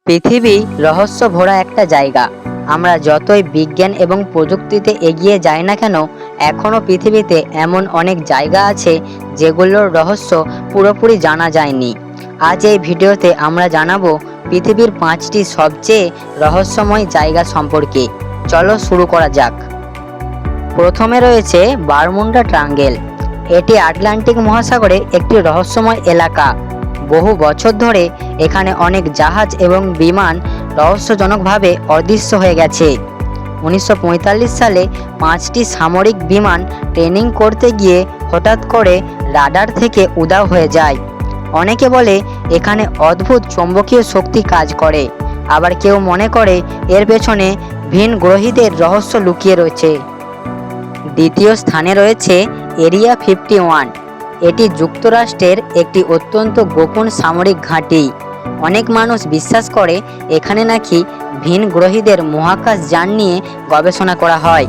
পৃথিবী রহস্য ভরা একটা জায়গা। আমরা যতই বিজ্ঞান এবং প্রযুক্তিতে এগিয়ে যাই না কেন, এখনও পৃথিবীতে এমন অনেক জায়গা আছে যেগুলোর রহস্য পুরোপুরি জানা যায়নি। আজ এই ভিডিওতে আমরা জানাবো পৃথিবীর 5টি সবচেয়ে রহস্যময় জায়গা সম্পর্কে। চলো শুরু করা যাক। প্রথমে রয়েছে বারমুডা ট্রায়াঙ্গেল। এটি আটলান্টিক মহাসাগরে একটি রহস্যময় এলাকা। বহু বছর ধরে এখানে অনেক জাহাজ এবং বিমান রহস্যজনকভাবে অদৃশ্য হয়ে গেছে। 1945 সালে 5টি সামরিক বিমান ট্রেনিং করতে গিয়ে হঠাৎ করে রাডার থেকে উধাও হয়ে যায়। অনেকে বলে এখানে অদ্ভুত চৌম্বকীয় শক্তি কাজ করে, আবার কেউ মনে করে এর পেছনে ভিন গ্রহীদের রহস্য লুকিয়ে রয়েছে। দ্বিতীয় স্থানে রয়েছে এরিয়া 51। এটি যুক্তরাষ্ট্রের একটি অত্যন্ত গোপন সামরিক ঘাঁটি। অনেক মানুষ বিশ্বাস করে এখানে নাকি ভিন গ্রহীদের মহাকাশ যান নিয়ে গবেষণা করা হয়।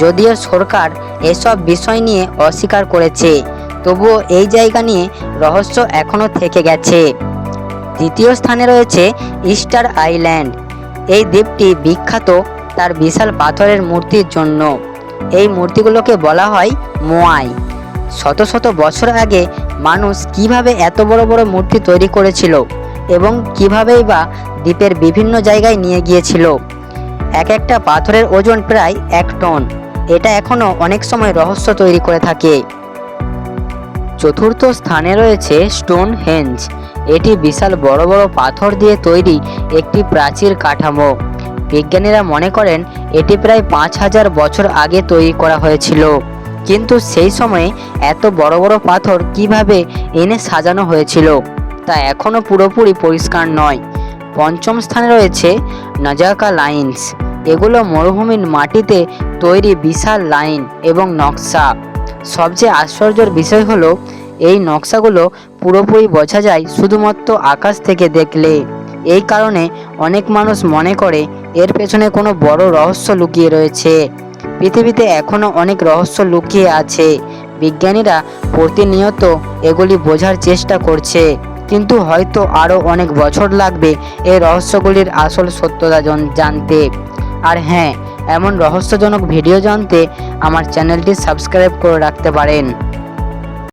যদিও সরকার এসব বিষয় নিয়ে অস্বীকার করেছে, তবুও এই জায়গা নিয়ে রহস্য এখনও থেকে গেছে। তৃতীয় স্থানে রয়েছে ইস্টার আইল্যান্ড। এই দ্বীপটি বিখ্যাত তার বিশাল পাথরের মূর্তির জন্য। এই মূর্তিগুলোকে বলা হয় মোয়াই। শত শত বছর আগে মানুষ কিভাবে এত বড় বড় মূর্তি তৈরি করেছিল এবং কিভাবেই বা দ্বীপের বিভিন্ন জায়গায় নিয়ে গিয়েছিল। এক একটা পাথরের ওজন প্রায় 1 টন। এটা এখনও অনেক সময় রহস্য তৈরি করে থাকে। চতুর্থ স্থানে রয়েছে স্টোনহেঞ্জ। এটি বিশাল বড় বড় পাথর দিয়ে তৈরি একটি প্রাচীর কাঠামো। বিজ্ঞানীরা মনে করেন এটি প্রায় 5000 বছর আগে তৈরি করা হয়েছিল, কিন্তু সেই সময়ে এত বড় বড় পাথর কিভাবে এনে সাজানো হয়েছিল তা এখনও পুরোপুরি পরিষ্কার নয়। পঞ্চম স্থানে রয়েছে নাজাকা লাইন্স। এগুলো মরুভূমির মাটিতে তৈরি বিশাল লাইন এবং নকশা। সবচেয়ে আশ্চর্যের বিষয় হলো এই নকশাগুলো পুরোপুরি বোঝা যায় শুধুমাত্র আকাশ থেকে দেখলে। এই কারণে অনেক মানুষ মনে করে এর পেছনে কোনো বড় রহস্য লুকিয়ে রয়েছে। পৃথিবীতে এখনও অনেক রহস্য লুকিয়ে আছে। বিজ্ঞানীরা প্রতিনিয়ত এগুলি বোঝার চেষ্টা করছে, কিন্তু হয়তো আরও অনেক বছর লাগবে এই রহস্যগুলির আসল সত্যতা জানতে। আর হ্যাঁ, এমন রহস্যজনক ভিডিও জানতে আমার চ্যানেলটি সাবস্ক্রাইব করে রাখতে পারেন।